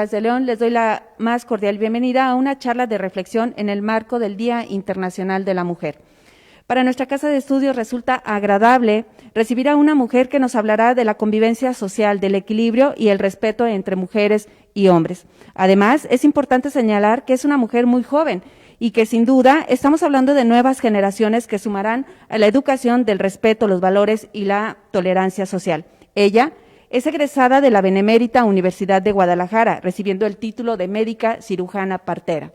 Díaz de León, les doy la más cordial bienvenida a una charla de reflexión en el marco del Día Internacional de la Mujer. Para nuestra casa de estudios resulta agradable recibir a una mujer que nos hablará de la convivencia social, del equilibrio y el respeto entre mujeres y hombres. Además, es importante señalar que es una mujer muy joven y que sin duda estamos hablando de nuevas generaciones que sumarán a la educación del respeto, los valores y la tolerancia social. Ella es egresada de la Benemérita Universidad de Guadalajara, recibiendo el título de médica cirujana partera,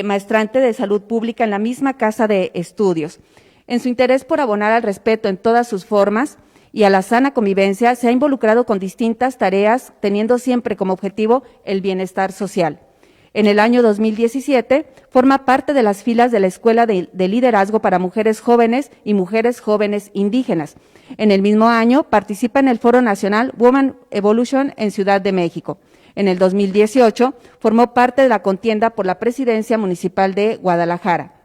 maestrante de salud pública en la misma casa de estudios. En su interés por abonar al respeto en todas sus formas y a la sana convivencia, se ha involucrado con distintas tareas, teniendo siempre como objetivo el bienestar social. En el año 2017, forma parte de las filas de la Escuela de Liderazgo para Mujeres Jóvenes y Mujeres Jóvenes Indígenas. En el mismo año, participa en el Foro Nacional Women Evolution en Ciudad de México. En el 2018, formó parte de la contienda por la presidencia municipal de Guadalajara.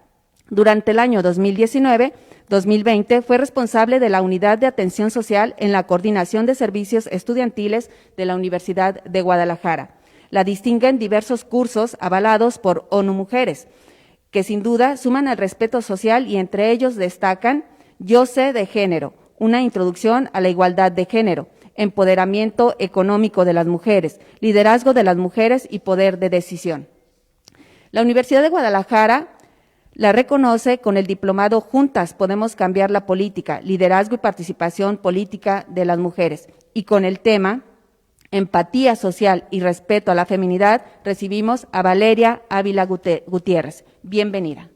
Durante el año 2019-2020, fue responsable de la Unidad de Atención Social en la Coordinación de Servicios Estudiantiles de la Universidad de Guadalajara. La distinguen diversos cursos avalados por ONU Mujeres, que sin duda suman al respeto social y entre ellos destacan Yo sé de género, una introducción a la igualdad de género, empoderamiento económico de las mujeres, liderazgo de las mujeres y poder de decisión. La Universidad de Guadalajara la reconoce con el diplomado Juntas Podemos Cambiar la Política, liderazgo y participación política de las mujeres, y con el tema Empatía social y respeto a la feminidad, recibimos a Valeria Ávila Gutiérrez. Bienvenida.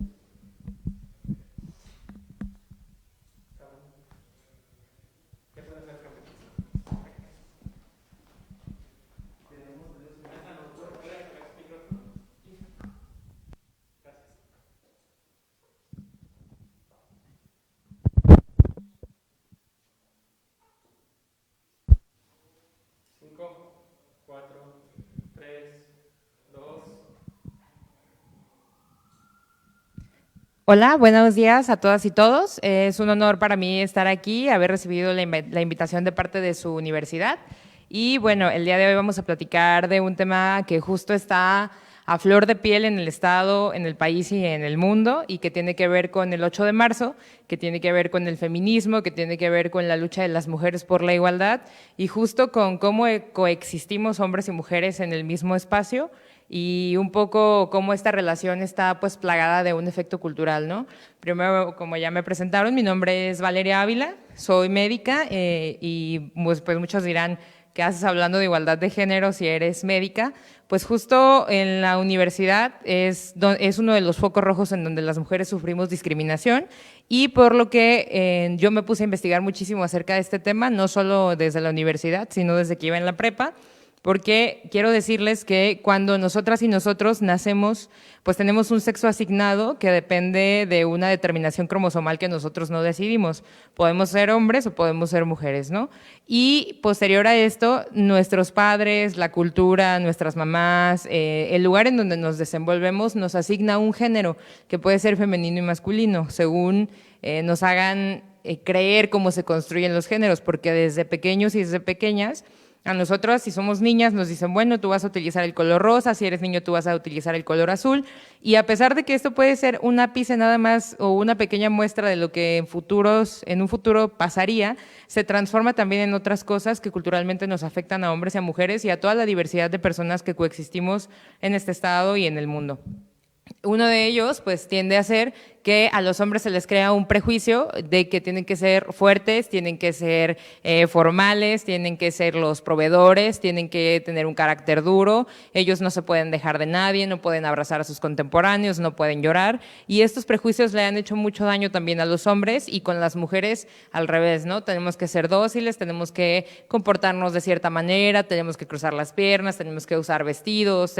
Hola, buenos días a todas y todos. Es un honor para mí estar aquí, haber recibido la invitación de parte de su universidad. Y bueno, el día de hoy vamos a platicar de un tema que justo está a flor de piel en el estado, en el país y en el mundo, y que tiene que ver con el 8 de marzo, que tiene que ver con el feminismo, que tiene que ver con la lucha de las mujeres por la igualdad y justo con cómo coexistimos hombres y mujeres en el mismo espacio, y un poco cómo esta relación está pues plagada de un efecto cultural, ¿no? Primero, como ya me presentaron, mi nombre es Valeria Ávila, soy médica y pues muchos dirán, ¿qué haces hablando de igualdad de género si eres médica? Pues justo en la universidad es uno de los focos rojos en donde las mujeres sufrimos discriminación, y por lo que yo me puse a investigar muchísimo acerca de este tema, no solo desde la universidad, sino desde que iba en la prepa, porque quiero decirles que cuando nosotras y nosotros nacemos, pues tenemos un sexo asignado que depende de una determinación cromosomal que nosotros no decidimos. Podemos ser hombres o podemos ser mujeres, ¿no? Y posterior a esto, nuestros padres, la cultura, nuestras mamás, el lugar en donde nos desenvolvemos nos asigna un género que puede ser femenino y masculino, según nos hagan creer cómo se construyen los géneros, porque desde pequeños y desde pequeñas, a nosotros, si somos niñas, nos dicen, bueno, tú vas a utilizar el color rosa, si eres niño tú vas a utilizar el color azul, y a pesar de que esto puede ser un ápice nada más o una pequeña muestra de lo que en un futuro pasaría, se transforma también en otras cosas que culturalmente nos afectan a hombres y a mujeres y a toda la diversidad de personas que coexistimos en este estado y en el mundo. Uno de ellos, pues, tiende a ser que a los hombres se les crea un prejuicio de que tienen que ser fuertes, tienen que ser formales, tienen que ser los proveedores, tienen que tener un carácter duro, ellos no se pueden dejar de nadie, no pueden abrazar a sus contemporáneos, no pueden llorar, y estos prejuicios le han hecho mucho daño también a los hombres, y con las mujeres al revés, ¿no? Tenemos que ser dóciles, tenemos que comportarnos de cierta manera, tenemos que cruzar las piernas, tenemos que usar vestidos,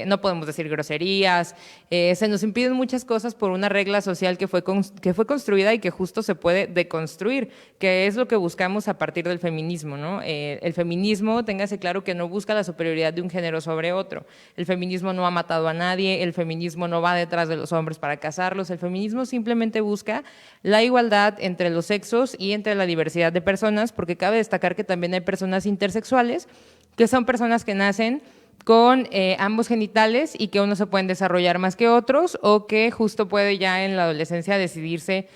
no podemos decir groserías, se nos impiden muchas cosas por una regla social que fue construida y que justo se puede deconstruir, que es lo que buscamos a partir del feminismo, ¿no? El feminismo, téngase claro que no busca la superioridad de un género sobre otro. El feminismo no ha matado a nadie, el feminismo no va detrás de los hombres para casarlos, el feminismo simplemente busca la igualdad entre los sexos y entre la diversidad de personas, porque cabe destacar que también hay personas intersexuales, que son personas que nacen con ambos genitales y que unos se pueden desarrollar más que otros o que justo puede ya en la adolescencia decidirse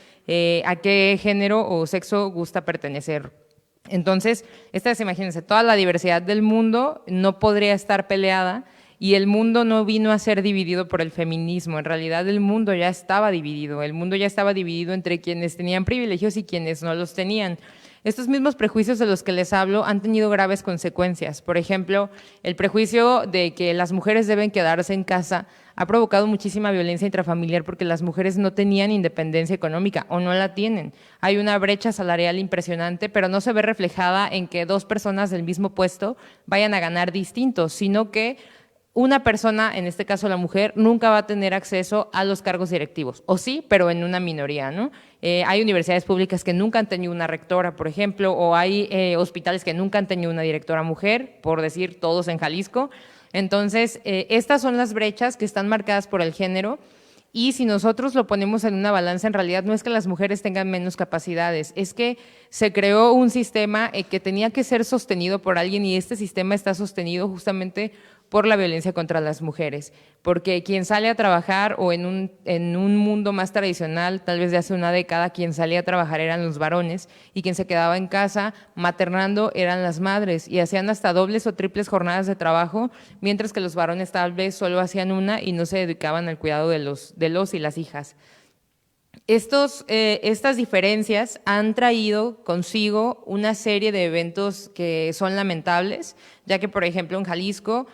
a qué género o sexo gusta pertenecer. Entonces, imagínense, toda la diversidad del mundo no podría estar peleada y el mundo no vino a ser dividido por el feminismo. En realidad el mundo ya estaba dividido. El mundo ya estaba dividido entre quienes tenían privilegios y quienes no los tenían. Estos mismos prejuicios de los que les hablo han tenido graves consecuencias. Por ejemplo, el prejuicio de que las mujeres deben quedarse en casa ha provocado muchísima violencia intrafamiliar porque las mujeres no tenían independencia económica o no la tienen. Hay una brecha salarial impresionante, pero no se ve reflejada en que dos personas del mismo puesto vayan a ganar distintos, sino que una persona, en este caso la mujer, nunca va a tener acceso a los cargos directivos, o sí, pero en una minoría, ¿no? Hay universidades públicas que nunca han tenido una rectora, por ejemplo, o hay hospitales que nunca han tenido una directora mujer, por decir todos en Jalisco. Entonces, estas son las brechas que están marcadas por el género. Y si nosotros lo ponemos en una balanza, en realidad no es que las mujeres tengan menos capacidades, es que se creó un sistema que tenía que ser sostenido por alguien y este sistema está sostenido justamente por la violencia contra las mujeres, porque quien sale a trabajar o en un mundo más tradicional, tal vez de hace una década, quien salía a trabajar eran los varones y quien se quedaba en casa maternando eran las madres y hacían hasta dobles o triples jornadas de trabajo, mientras que los varones tal vez solo hacían una y no se dedicaban al cuidado de los y las hijas. Estas diferencias han traído consigo una serie de eventos que son lamentables, ya que, por ejemplo, en Jalisco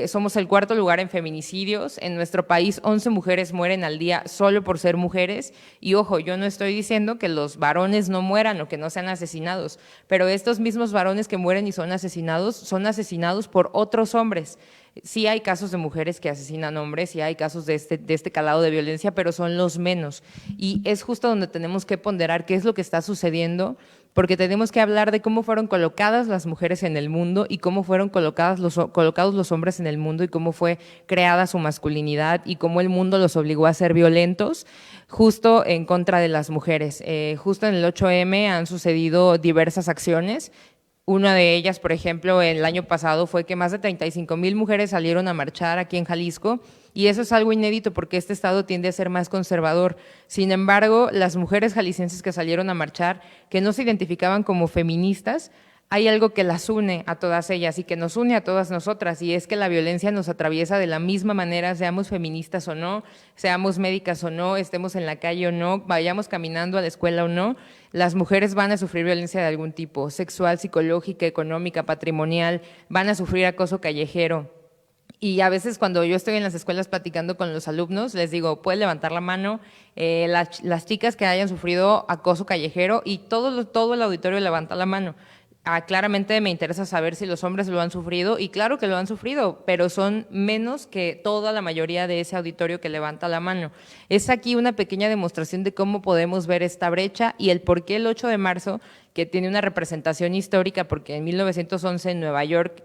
somos el cuarto lugar en feminicidios. En nuestro país 11 mujeres mueren al día solo por ser mujeres. Y ojo, yo no estoy diciendo que los varones no mueran o que no sean asesinados, pero estos mismos varones que mueren y son asesinados por otros hombres. Sí hay casos de mujeres que asesinan hombres, sí hay casos de este calado de violencia, pero son los menos. Y es justo donde tenemos que ponderar qué es lo que está sucediendo, porque tenemos que hablar de cómo fueron colocadas las mujeres en el mundo y cómo fueron colocados los hombres en el mundo y cómo fue creada su masculinidad y cómo el mundo los obligó a ser violentos justo en contra de las mujeres. Justo en el 8M han sucedido diversas acciones. Una de ellas, por ejemplo, el año pasado fue que más de 35,000 mujeres salieron a marchar aquí en Jalisco y eso es algo inédito porque este estado tiende a ser más conservador. Sin embargo, las mujeres jaliscienses que salieron a marchar, que no se identificaban como feministas, hay algo que las une a todas ellas y que nos une a todas nosotras y es que la violencia nos atraviesa de la misma manera, seamos feministas o no, seamos médicas o no, estemos en la calle o no, vayamos caminando a la escuela o no, las mujeres van a sufrir violencia de algún tipo, sexual, psicológica, económica, patrimonial, van a sufrir acoso callejero. Y a veces cuando yo estoy en las escuelas platicando con los alumnos, les digo, pueden levantar la mano las chicas que hayan sufrido acoso callejero y todo el auditorio levanta la mano. Claramente me interesa saber si los hombres lo han sufrido y claro que lo han sufrido, pero son menos que toda la mayoría de ese auditorio que levanta la mano. Es aquí una pequeña demostración de cómo podemos ver esta brecha y el por qué el 8 de marzo, que tiene una representación histórica, porque en 1911 en Nueva York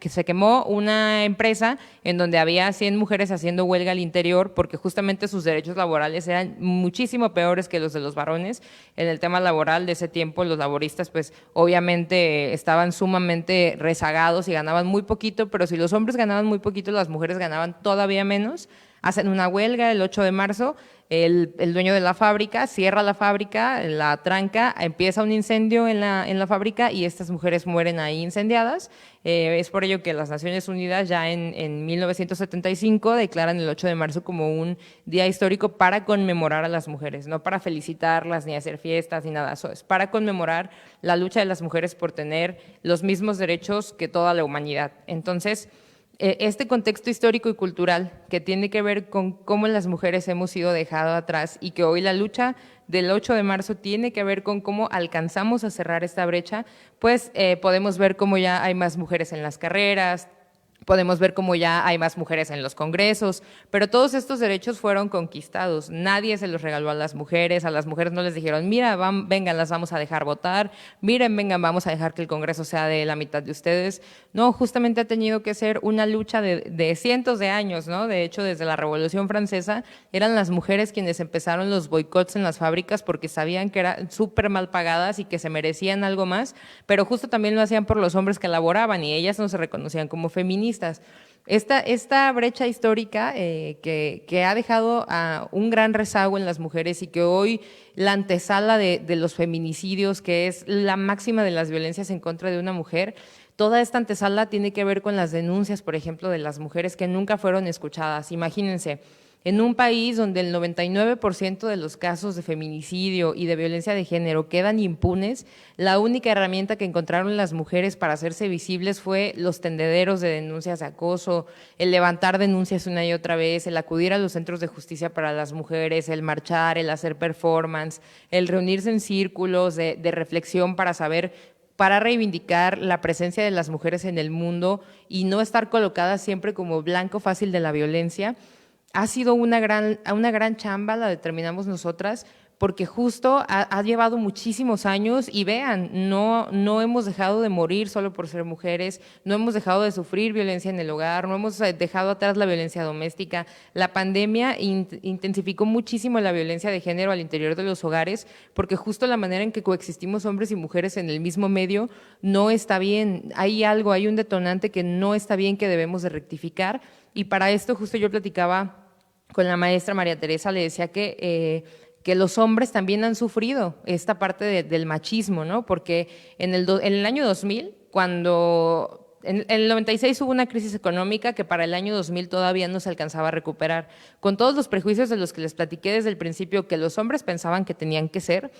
se quemó una empresa en donde había 100 mujeres haciendo huelga al interior porque justamente sus derechos laborales eran muchísimo peores que los de los varones. En el tema laboral de ese tiempo los laboristas pues obviamente estaban sumamente rezagados y ganaban muy poquito, pero si los hombres ganaban muy poquito, las mujeres ganaban todavía menos. Hacen una huelga el 8 de marzo, el dueño de la fábrica cierra la fábrica, la tranca, empieza un incendio en la fábrica y estas mujeres mueren ahí incendiadas. Es por ello que las Naciones Unidas ya en 1975 declaran el 8 de marzo como un día histórico para conmemorar a las mujeres, no para felicitarlas ni hacer fiestas ni nada, eso es para conmemorar la lucha de las mujeres por tener los mismos derechos que toda la humanidad. Entonces, este contexto histórico y cultural que tiene que ver con cómo las mujeres hemos sido dejadas atrás y que hoy la lucha del 8 de marzo tiene que ver con cómo alcanzamos a cerrar esta brecha, pues podemos ver cómo ya hay más mujeres en las carreras, podemos ver cómo ya hay más mujeres en los congresos, pero todos estos derechos fueron conquistados. Nadie se los regaló a las mujeres no les dijeron, mira, vengan, las vamos a dejar votar, miren, vengan, vamos a dejar que el Congreso sea de la mitad de ustedes. No, justamente ha tenido que ser una lucha de cientos de años, ¿no? De hecho, desde la Revolución Francesa eran las mujeres quienes empezaron los boicots en las fábricas porque sabían que eran súper mal pagadas y que se merecían algo más, pero justo también lo hacían por los hombres que laboraban y ellas no se reconocían como feministas. feministas. Esta brecha histórica que ha dejado a un gran rezago en las mujeres y que hoy la antesala de los feminicidios, que es la máxima de las violencias en contra de una mujer, toda esta antesala tiene que ver con las denuncias, por ejemplo, de las mujeres que nunca fueron escuchadas. Imagínense, en un país donde el 99% de los casos de feminicidio y de violencia de género quedan impunes, la única herramienta que encontraron las mujeres para hacerse visibles fue los tendederos de denuncias de acoso, el levantar denuncias una y otra vez, el acudir a los centros de justicia para las mujeres, el marchar, el hacer performance, el reunirse en círculos de reflexión para reivindicar la presencia de las mujeres en el mundo y no estar colocadas siempre como blanco fácil de la violencia. Ha sido una gran chamba, la determinamos nosotras, porque justo ha llevado muchísimos años y vean, no hemos dejado de morir solo por ser mujeres, no hemos dejado de sufrir violencia en el hogar, no hemos dejado atrás la violencia doméstica. La pandemia intensificó muchísimo la violencia de género al interior de los hogares, porque justo la manera en que coexistimos hombres y mujeres en el mismo medio no está bien. Hay un detonante que no está bien, que debemos de rectificar, y para esto justo yo platicaba con la maestra María Teresa, le decía que los hombres también han sufrido esta parte del machismo, ¿no? Porque en el año 2000, cuando en el 96 hubo una crisis económica que para el año 2000 todavía no se alcanzaba a recuperar, con todos los prejuicios de los que les platiqué desde el principio, que los hombres pensaban que tenían que ser,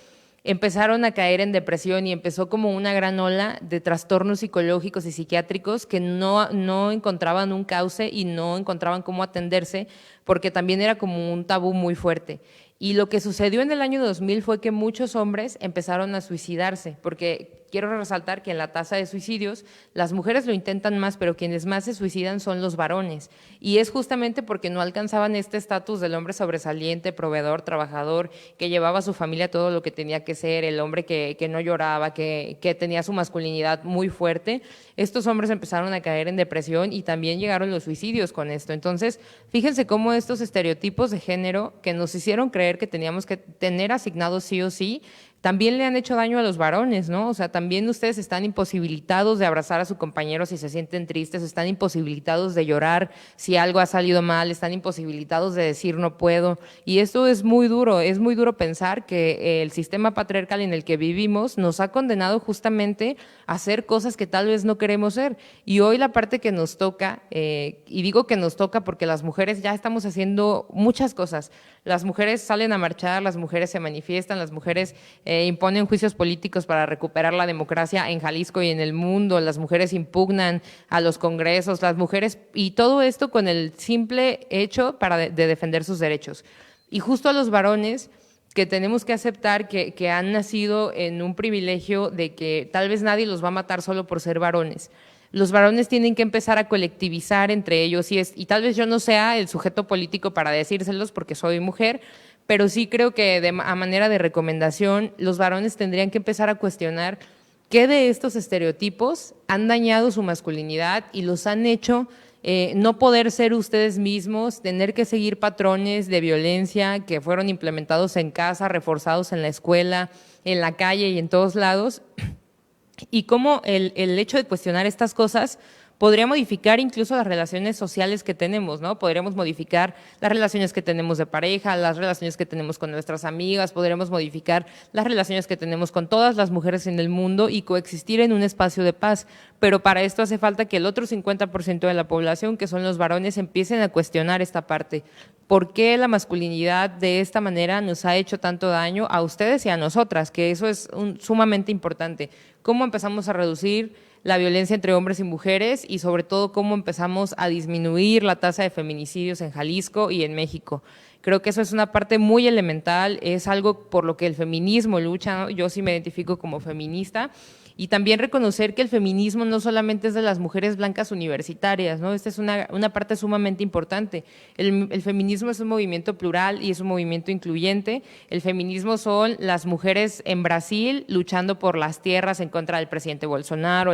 empezaron a caer en depresión y empezó como una gran ola de trastornos psicológicos y psiquiátricos que no encontraban un cauce y no encontraban cómo atenderse, porque también era como un tabú muy fuerte. Y lo que sucedió en el año 2000 fue que muchos hombres empezaron a suicidarse, porque quiero resaltar que en la tasa de suicidios las mujeres lo intentan más, pero quienes más se suicidan son los varones. Y es justamente porque no alcanzaban este estatus del hombre sobresaliente, proveedor, trabajador, que llevaba a su familia todo lo que tenía que ser, el hombre que no lloraba, que tenía su masculinidad muy fuerte. Estos hombres empezaron a caer en depresión y también llegaron los suicidios con esto. Entonces, fíjense cómo estos estereotipos de género que nos hicieron creer que teníamos que tener asignados sí o sí, también le han hecho daño a los varones, ¿no? O sea, también ustedes están imposibilitados de abrazar a su compañero si se sienten tristes, están imposibilitados de llorar si algo ha salido mal, están imposibilitados de decir no puedo. Y esto es muy duro pensar que el sistema patriarcal en el que vivimos nos ha condenado justamente a hacer cosas que tal vez no queremos ser. Y hoy la parte que nos toca, y digo que nos toca porque las mujeres ya estamos haciendo muchas cosas. Las mujeres salen a marchar, las mujeres se manifiestan, las mujeres imponen juicios políticos para recuperar la democracia en Jalisco y en el mundo, las mujeres impugnan a los congresos, las mujeres, y todo esto con el simple hecho de defender sus derechos. Y justo a los varones, que tenemos que aceptar que han nacido en un privilegio de que tal vez nadie los va a matar solo por ser varones. Los varones tienen que empezar a colectivizar entre ellos y tal vez yo no sea el sujeto político para decírselos porque soy mujer, pero sí creo que a manera de recomendación los varones tendrían que empezar a cuestionar qué de estos estereotipos han dañado su masculinidad y los han hecho no poder ser ustedes mismos, tener que seguir patrones de violencia que fueron implementados en casa, reforzados en la escuela, en la calle y en todos lados. Y cómo el hecho de cuestionar estas cosas podría modificar incluso las relaciones sociales que tenemos, ¿no? Podríamos modificar las relaciones que tenemos de pareja, las relaciones que tenemos con nuestras amigas, podríamos modificar las relaciones que tenemos con todas las mujeres en el mundo y coexistir en un espacio de paz. Pero para esto hace falta que el otro 50% de la población, que son los varones, empiecen a cuestionar esta parte. ¿Por qué la masculinidad de esta manera nos ha hecho tanto daño a ustedes y a nosotras? Que eso es sumamente importante. ¿Cómo empezamos a reducir la violencia entre hombres y mujeres y sobre todo cómo empezamos a disminuir la tasa de feminicidios en Jalisco y en México? Creo que eso es una parte muy elemental, es algo por lo que el feminismo lucha, ¿no? Yo sí me identifico como feminista. Y también reconocer que el feminismo no solamente es de las mujeres blancas universitarias, ¿no? Esta es una parte sumamente importante. El feminismo es un movimiento plural y es un movimiento incluyente. El feminismo son las mujeres en Brasil luchando por las tierras en contra del presidente Bolsonaro,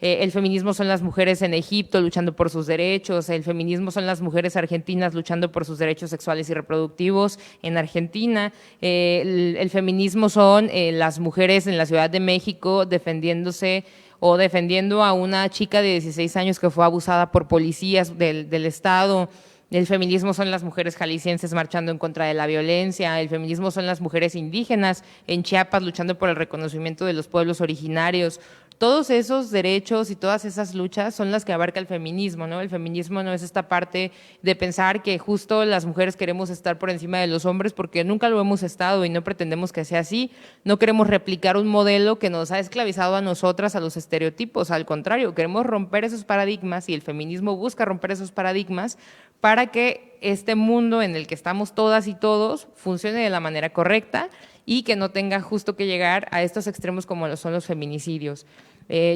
el feminismo son las mujeres en Egipto luchando por sus derechos, el feminismo son las mujeres argentinas luchando por sus derechos sexuales y reproductivos en Argentina, el feminismo son las mujeres en la Ciudad de México defendiéndose o defendiendo a una chica de 16 años que fue abusada por policías del Estado. El feminismo son las mujeres jaliscienses marchando en contra de la violencia, el feminismo son las mujeres indígenas en Chiapas luchando por el reconocimiento de los pueblos originarios. Todos esos derechos y todas esas luchas son las que abarca el feminismo, ¿no? El feminismo no es esta parte de pensar que justo las mujeres queremos estar por encima de los hombres porque nunca lo hemos estado y no pretendemos que sea así. No queremos replicar un modelo que nos ha esclavizado a nosotras, a los estereotipos. Al contrario, queremos romper esos paradigmas y el feminismo busca romper esos paradigmas para que este mundo en el que estamos todas y todos funcione de la manera correcta y que no tenga justo que llegar a estos extremos como lo son los feminicidios.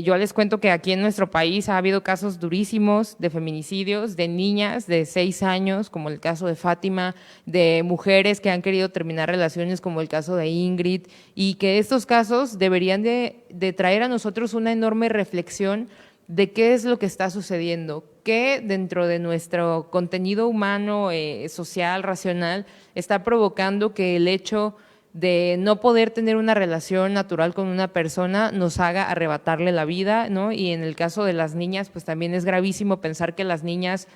Yo les cuento que aquí en nuestro país ha habido casos durísimos de feminicidios de niñas de 6 años, como el caso de Fátima, de mujeres que han querido terminar relaciones, como el caso de Ingrid, y que estos casos deberían de traer a nosotros una enorme reflexión de qué es lo que está sucediendo, qué dentro de nuestro contenido humano, social, racional, está provocando que el hecho de no poder tener una relación natural con una persona nos haga arrebatarle la vida, ¿no? Y en el caso de las niñas, pues también es gravísimo pensar que las niñas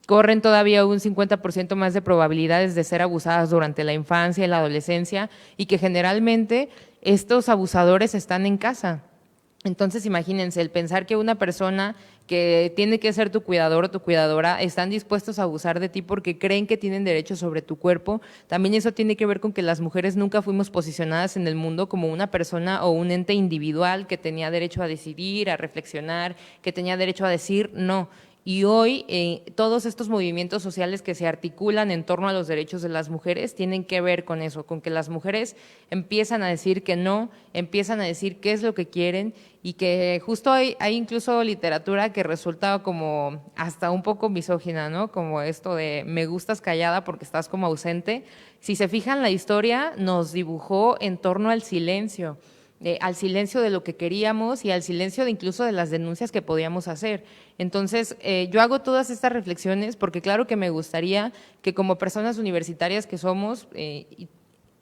corren todavía un 50% más de probabilidades de ser abusadas durante la infancia y la adolescencia y que generalmente estos abusadores están en casa. Entonces, imagínense, el pensar que una persona que tiene que ser tu cuidador o tu cuidadora están dispuestos a abusar de ti porque creen que tienen derecho sobre tu cuerpo, también eso tiene que ver con que las mujeres nunca fuimos posicionadas en el mundo como una persona o un ente individual que tenía derecho a decidir, a reflexionar, que tenía derecho a decir no. Y hoy todos estos movimientos sociales que se articulan en torno a los derechos de las mujeres tienen que ver con eso, con que las mujeres empiezan a decir que no, empiezan a decir qué es lo que quieren y que justo hay incluso literatura que resulta como hasta un poco misógina, ¿no? Como esto de me gustas callada porque estás como ausente. Si se fijan, la historia nos dibujó en torno al silencio de lo que queríamos y al silencio de incluso de las denuncias que podíamos hacer. Entonces, yo hago todas estas reflexiones porque claro que me gustaría que como personas universitarias que somos,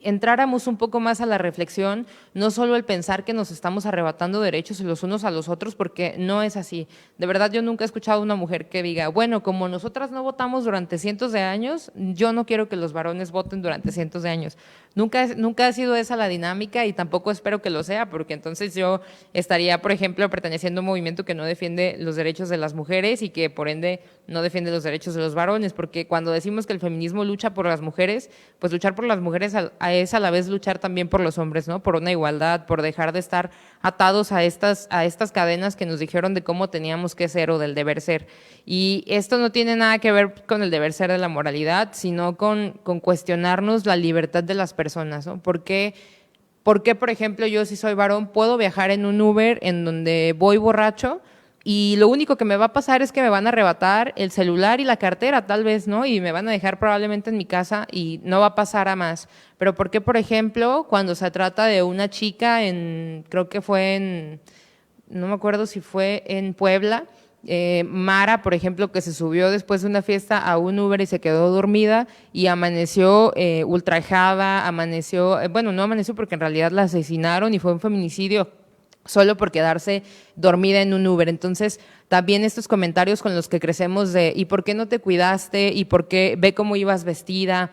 entráramos un poco más a la reflexión, no solo el pensar que nos estamos arrebatando derechos los unos a los otros, porque no es así. De verdad, yo nunca he escuchado a una mujer que diga, bueno, como nosotras no votamos durante cientos de años, yo no quiero que los varones voten durante cientos de años. Nunca ha sido esa la dinámica y tampoco espero que lo sea, porque entonces yo estaría, por ejemplo, perteneciendo a un movimiento que no defiende los derechos de las mujeres y que por ende no defiende los derechos de los varones, porque cuando decimos que el feminismo lucha por las mujeres, pues luchar por las mujeres es a la vez luchar también por los hombres, ¿no? Por una igualdad, por dejar de estar atados a estas cadenas que nos dijeron de cómo teníamos que ser o del deber ser. Y esto no tiene nada que ver con el deber ser de la moralidad, sino con cuestionarnos la libertad de las personas, ¿no? ¿Por qué, por ejemplo, yo si soy varón puedo viajar en un Uber en donde voy borracho y lo único que me va a pasar es que me van a arrebatar el celular y la cartera tal vez, ¿no? Y me van a dejar probablemente en mi casa y no va a pasar a más. Pero ¿por qué, por ejemplo, cuando se trata de una chica creo que fue no me acuerdo si fue en Puebla, Mara, por ejemplo, que se subió después de una fiesta a un Uber y se quedó dormida y amaneció ultrajada, bueno, no amaneció porque en realidad la asesinaron y fue un feminicidio solo por quedarse dormida en un Uber? Entonces, también estos comentarios con los que crecemos de ¿y por qué no te cuidaste? ¿Y por qué ve cómo ibas vestida?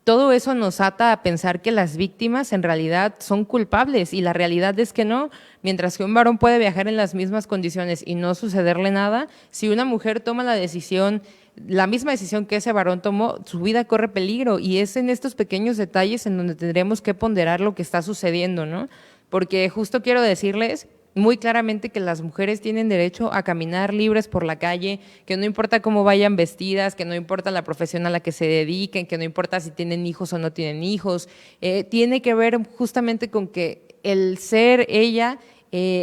Todo eso nos ata a pensar que las víctimas en realidad son culpables y la realidad es que no. Mientras que un varón puede viajar en las mismas condiciones y no sucederle nada, si una mujer toma la misma decisión que ese varón tomó, su vida corre peligro y es en estos pequeños detalles en donde tendremos que ponderar lo que está sucediendo, ¿no? Porque justo quiero decirles muy claramente que las mujeres tienen derecho a caminar libres por la calle, que no importa cómo vayan vestidas, que no importa la profesión a la que se dediquen, que no importa si tienen hijos o no tienen hijos, tiene que ver justamente con que el ser ella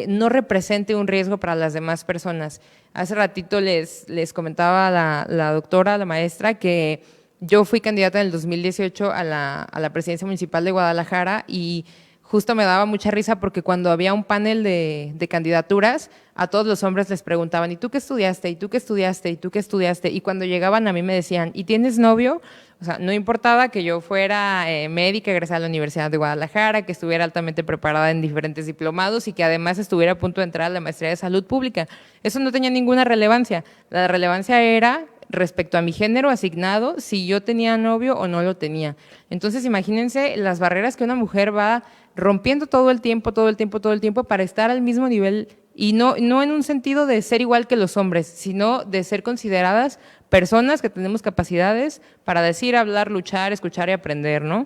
no represente un riesgo para las demás personas. Hace ratito les comentaba a la doctora, la maestra, que yo fui candidata en el 2018 a la presidencia municipal de Guadalajara y justo me daba mucha risa porque cuando había un panel de candidaturas, a todos los hombres les preguntaban, ¿y tú qué estudiaste? ¿Y tú qué estudiaste? ¿Y tú qué estudiaste? Y cuando llegaban a mí me decían, ¿y tienes novio? O sea, no importaba que yo fuera médica, egresada a la Universidad de Guadalajara, que estuviera altamente preparada en diferentes diplomados y que además estuviera a punto de entrar a la maestría de salud pública. Eso no tenía ninguna relevancia. La relevancia era respecto a mi género asignado, si yo tenía novio o no lo tenía. Entonces, imagínense las barreras que una mujer va rompiendo todo el tiempo para estar al mismo nivel y no en un sentido de ser igual que los hombres, sino de ser consideradas personas que tenemos capacidades para decir, hablar, luchar, escuchar y aprender, ¿no?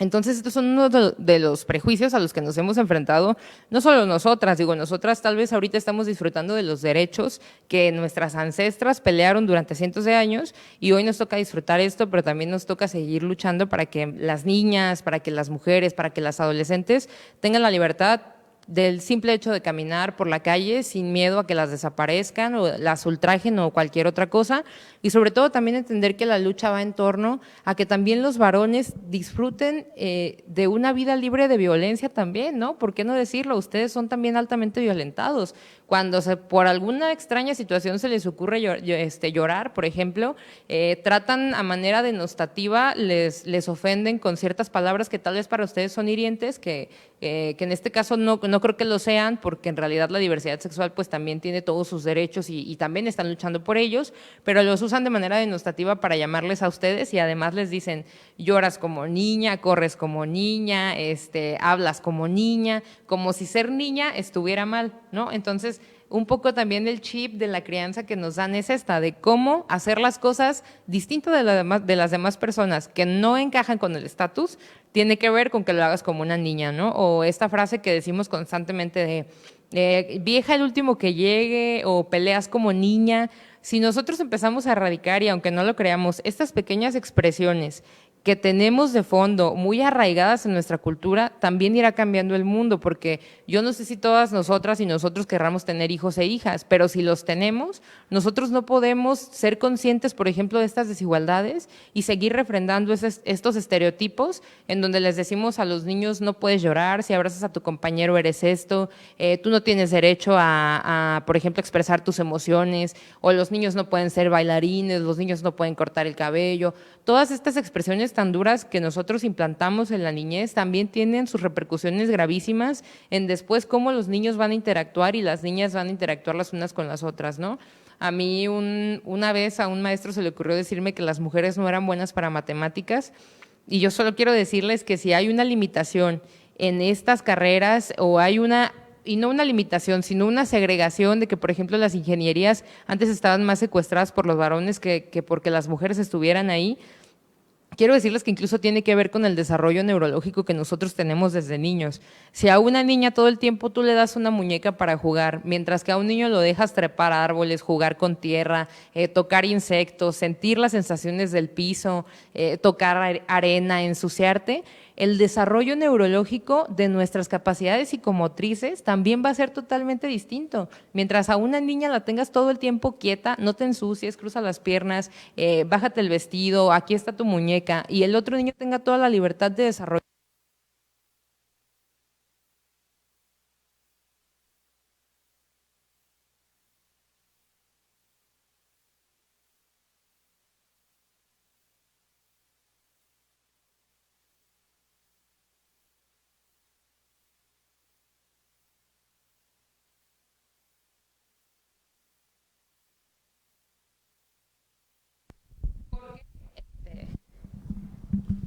Entonces, estos son uno de los prejuicios a los que nos hemos enfrentado, no solo nosotras, digo, nosotras tal vez ahorita estamos disfrutando de los derechos que nuestras ancestras pelearon durante cientos de años y hoy nos toca disfrutar esto, pero también nos toca seguir luchando para que las niñas, para que las mujeres, para que las adolescentes tengan la libertad del simple hecho de caminar por la calle sin miedo a que las desaparezcan o las ultrajen o cualquier otra cosa. Y sobre todo también entender que la lucha va en torno a que también los varones disfruten de una vida libre de violencia también, ¿no? ¿Por qué no decirlo? Ustedes son también altamente violentados. Cuando por alguna extraña situación se les ocurre llorar, por ejemplo, tratan a manera denostativa, les ofenden con ciertas palabras que tal vez para ustedes son hirientes, que en este caso no creo que lo sean, porque en realidad la diversidad sexual pues también tiene todos sus derechos y también están luchando por ellos, pero los usan de manera denostativa para llamarles a ustedes y además les dicen, lloras como niña, corres como niña, hablas como niña, como si ser niña estuviera mal, ¿no? Entonces, un poco también el chip de la crianza que nos dan es esta, de cómo hacer las cosas distinto de las demás personas que no encajan con el estatus, tiene que ver con que lo hagas como una niña, ¿no? O esta frase que decimos constantemente de vieja el último que llegue o peleas como niña. Si nosotros empezamos a erradicar, y aunque no lo creamos, estas pequeñas expresiones que tenemos de fondo muy arraigadas en nuestra cultura, también irá cambiando el mundo, porque yo no sé si todas nosotras y nosotros querramos tener hijos e hijas, pero si los tenemos, nosotros no podemos ser conscientes, por ejemplo, de estas desigualdades y seguir refrendando estos estereotipos en donde les decimos a los niños no puedes llorar, si abrazas a tu compañero eres esto, tú no tienes derecho por ejemplo, expresar tus emociones, o los niños no pueden ser bailarines, los niños no pueden cortar el cabello. Todas estas expresiones tan duras que nosotros implantamos en la niñez también tienen sus repercusiones gravísimas en después cómo los niños van a interactuar y las niñas van a interactuar las unas con las otras, ¿no? A mí una vez a un maestro se le ocurrió decirme que las mujeres no eran buenas para matemáticas y yo solo quiero decirles que si hay una limitación en estas carreras o hay y no una limitación, sino una segregación de que, por ejemplo, las ingenierías antes estaban más secuestradas por los varones que porque las mujeres estuvieran ahí. Quiero decirles que incluso tiene que ver con el desarrollo neurológico que nosotros tenemos desde niños. Si a una niña todo el tiempo tú le das una muñeca para jugar, mientras que a un niño lo dejas trepar árboles, jugar con tierra, tocar insectos, sentir las sensaciones del piso, tocar arena, ensuciarte, el desarrollo neurológico de nuestras capacidades psicomotrices también va a ser totalmente distinto. Mientras a una niña la tengas todo el tiempo quieta, no te ensucies, cruza las piernas, bájate el vestido, aquí está tu muñeca, y el otro niño tenga toda la libertad de desarrollo.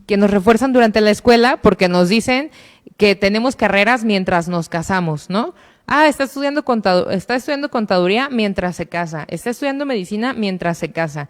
Que nos refuerzan durante la escuela porque nos dicen que tenemos carreras mientras nos casamos, ¿no? Está estudiando contaduría mientras se casa, está estudiando medicina mientras se casa.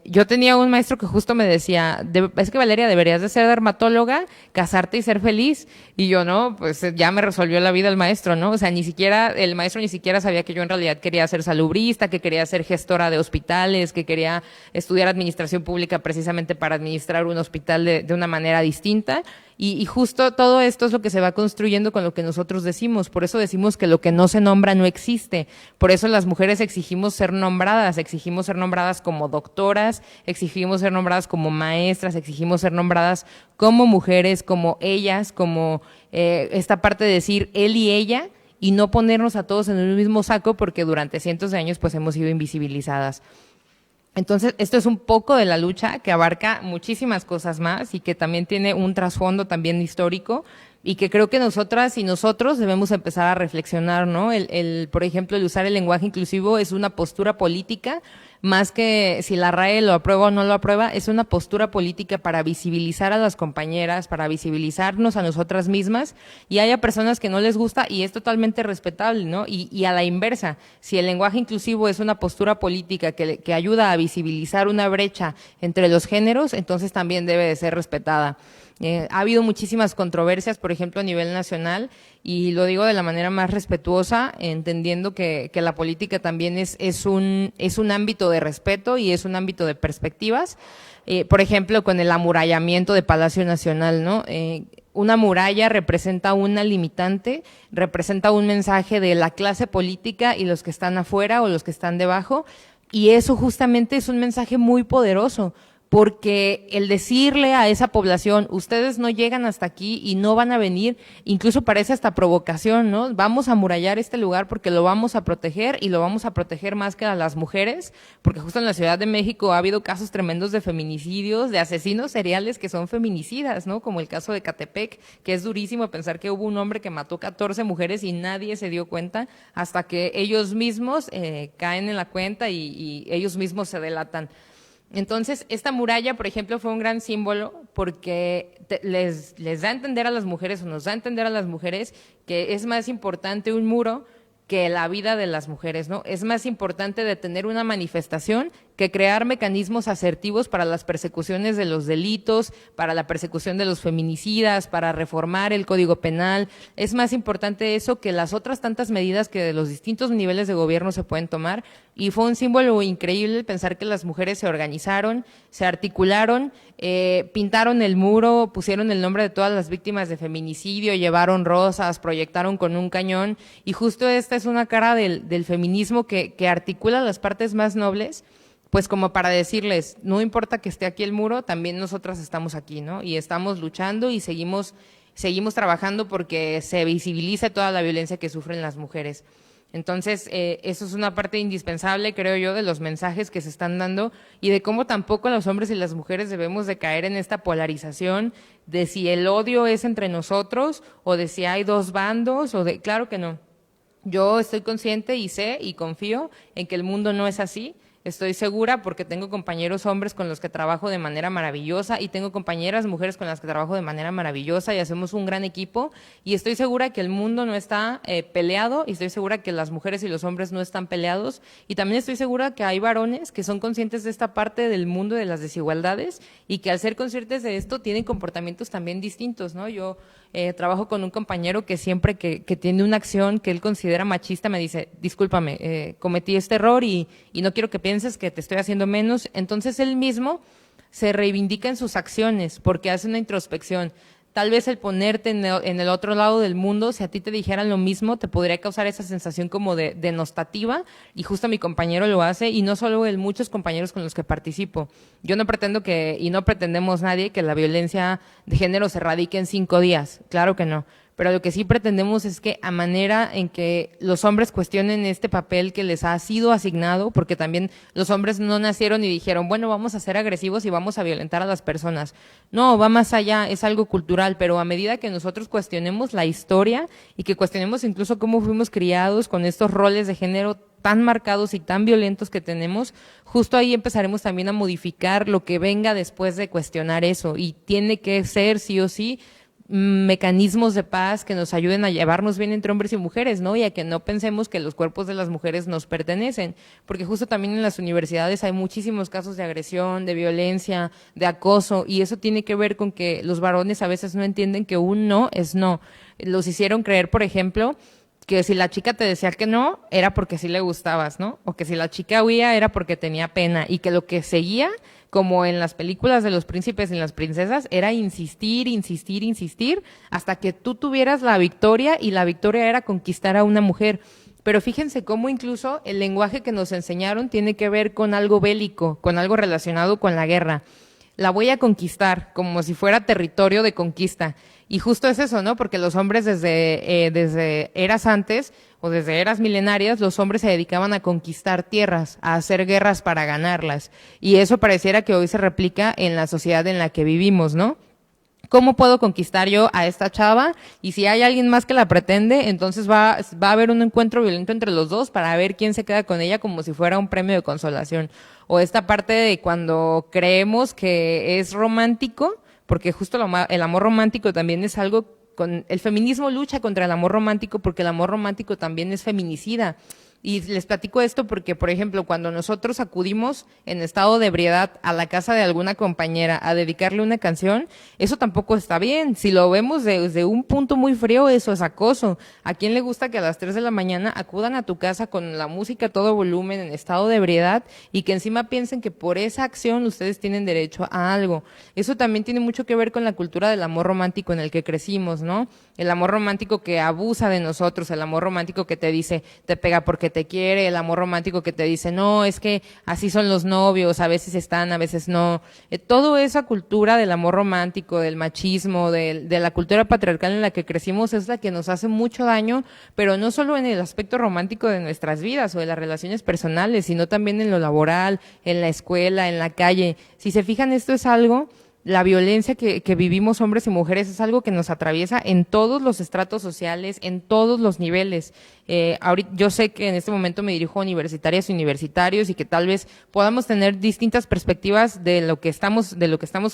Yo tenía un maestro que justo me decía, es que Valeria, deberías de ser dermatóloga, casarte y ser feliz. Y yo, no, pues ya me resolvió la vida el maestro, ¿no? O sea, el maestro ni siquiera sabía que yo en realidad quería ser salubrista, que quería ser gestora de hospitales, que quería estudiar administración pública precisamente para administrar un hospital de una manera distinta. Y justo todo esto es lo que se va construyendo con lo que nosotros decimos. Por eso decimos que lo que no se nombra no existe. Por eso las mujeres exigimos ser nombradas como doctoras, exigimos ser nombradas como maestras, exigimos ser nombradas como mujeres, como ellas, como esta parte de decir él y ella, y no ponernos a todos en el mismo saco porque durante cientos de años pues hemos sido invisibilizadas. Entonces, esto es un poco de la lucha que abarca muchísimas cosas más y que también tiene un trasfondo también histórico y que creo que nosotras y nosotros debemos empezar a reflexionar, ¿no? Por ejemplo, el usar el lenguaje inclusivo es una postura política, más que si la RAE lo aprueba o no lo aprueba, es una postura política para visibilizar a las compañeras, para visibilizarnos a nosotras mismas, y haya personas que no les gusta y es totalmente respetable, ¿no? Y a la inversa, si el lenguaje inclusivo es una postura política que ayuda a visibilizar una brecha entre los géneros, entonces también debe de ser respetada. Ha habido muchísimas controversias, por ejemplo, a nivel nacional, y lo digo de la manera más respetuosa, entendiendo que la política también es un ámbito de respeto y es un ámbito de perspectivas. Por ejemplo, con el amurallamiento de Palacio Nacional, ¿no? Una muralla representa una limitante, representa un mensaje de la clase política y los que están afuera o los que están debajo, y eso justamente es un mensaje muy poderoso, porque el decirle a esa población, ustedes no llegan hasta aquí y no van a venir, incluso parece hasta provocación, ¿no? Vamos a amurallar este lugar porque lo vamos a proteger y lo vamos a proteger más que a las mujeres, porque justo en la Ciudad de México ha habido casos tremendos de feminicidios, de asesinos seriales que son feminicidas, ¿no? Como el caso de Catepec, que es durísimo pensar que hubo un hombre que mató 14 mujeres y nadie se dio cuenta hasta que ellos mismos caen en la cuenta y ellos mismos se delatan. Entonces, esta muralla, por ejemplo, fue un gran símbolo porque les da a entender a las mujeres o nos da a entender a las mujeres que es más importante un muro que la vida de las mujeres, ¿no? Es más importante detener una manifestación que crear mecanismos asertivos para las persecuciones de los delitos, para la persecución de los feminicidas, para reformar el Código Penal. Es más importante eso que las otras tantas medidas que de los distintos niveles de gobierno se pueden tomar. Y fue un símbolo increíble pensar que las mujeres se organizaron, se articularon, pintaron el muro, pusieron el nombre de todas las víctimas de feminicidio, llevaron rosas, proyectaron con un cañón, y justo esta es una cara del feminismo que articula las partes más nobles, pues como para decirles, no importa que esté aquí el muro, también nosotras estamos aquí, ¿no? Y estamos luchando y seguimos trabajando porque se visibilice toda la violencia que sufren las mujeres. Entonces, eso es una parte indispensable, creo yo, de los mensajes que se están dando y de cómo tampoco los hombres y las mujeres debemos de caer en esta polarización de si el odio es entre nosotros o de si hay dos bandos o de… Claro que no. Yo estoy consciente y sé y confío en que el mundo no es así. Estoy segura porque tengo compañeros hombres con los que trabajo de manera maravillosa y tengo compañeras mujeres con las que trabajo de manera maravillosa y hacemos un gran equipo, y estoy segura que el mundo no está peleado, y estoy segura que las mujeres y los hombres no están peleados, y también estoy segura que hay varones que son conscientes de esta parte del mundo de las desigualdades y que al ser conscientes de esto tienen comportamientos también distintos, ¿no? Yo trabajo con un compañero que siempre que tiene una acción que él considera machista me dice, discúlpame, cometí este error y no quiero que pienses que te estoy haciendo menos. Entonces él mismo se reivindica en sus acciones porque hace una introspección. Tal vez el ponerte en el otro lado del mundo, si a ti te dijeran lo mismo, te podría causar esa sensación como de denostativa, y justo mi compañero lo hace, y no solo él, muchos compañeros con los que participo. Yo no pretendo y no pretendemos nadie que la violencia de género se erradique en 5 días, claro que no. Pero lo que sí pretendemos es que a manera en que los hombres cuestionen este papel que les ha sido asignado, porque también los hombres no nacieron y dijeron, bueno, vamos a ser agresivos y vamos a violentar a las personas. No, va más allá, es algo cultural, pero a medida que nosotros cuestionemos la historia y que cuestionemos incluso cómo fuimos criados con estos roles de género tan marcados y tan violentos que tenemos, justo ahí empezaremos también a modificar lo que venga después de cuestionar eso, y tiene que ser sí o sí mecanismos de paz que nos ayuden a llevarnos bien entre hombres y mujeres, ¿no? Y a que no pensemos que los cuerpos de las mujeres nos pertenecen, porque justo también en las universidades hay muchísimos casos de agresión, de violencia, de acoso, y eso tiene que ver con que los varones a veces no entienden que un no es no. Los hicieron creer, por ejemplo, que si la chica te decía que no, era porque sí le gustabas, ¿no? O que si la chica huía era porque tenía pena, y que lo que seguía como en las películas de los príncipes y las princesas, era insistir, insistir, insistir, hasta que tú tuvieras la victoria, y la victoria era conquistar a una mujer. Pero fíjense cómo incluso el lenguaje que nos enseñaron tiene que ver con algo bélico, con algo relacionado con la guerra. La voy a conquistar, como si fuera territorio de conquista. Y justo es eso, ¿no? Porque los hombres desde eras antes o desde eras milenarias, los hombres se dedicaban a conquistar tierras, a hacer guerras para ganarlas. Y eso pareciera que hoy se replica en la sociedad en la que vivimos, ¿no? ¿Cómo puedo conquistar yo a esta chava? Y si hay alguien más que la pretende, entonces va a haber un encuentro violento entre los dos para ver quién se queda con ella, como si fuera un premio de consolación. O esta parte de cuando creemos que es romántico, porque justo el amor romántico también es algo, el feminismo lucha contra el amor romántico porque el amor romántico también es feminicida. Y les platico esto porque, por ejemplo, cuando nosotros acudimos en estado de ebriedad a la casa de alguna compañera a dedicarle una canción, eso tampoco está bien. Si lo vemos desde un punto muy frío, eso es acoso. ¿A quién le gusta que a las 3 de la mañana acudan a tu casa con la música a todo volumen en estado de ebriedad y que encima piensen que por esa acción ustedes tienen derecho a algo? Eso también tiene mucho que ver con la cultura del amor romántico en el que crecimos, ¿no? El amor romántico que abusa de nosotros, el amor romántico que te dice, te pega porque te quiere, el amor romántico que te dice, no, es que así son los novios, a veces están, a veces no. Toda esa cultura del amor romántico, del machismo, de la cultura patriarcal en la que crecimos es la que nos hace mucho daño, pero no solo en el aspecto romántico de nuestras vidas o de las relaciones personales, sino también en lo laboral, en la escuela, en la calle. Si se fijan, esto es algo... La violencia que vivimos hombres y mujeres es algo que nos atraviesa en todos los estratos sociales, en todos los niveles. Ahorita, yo sé que en este momento me dirijo a universitarias y universitarios y que tal vez podamos tener distintas perspectivas de lo que estamos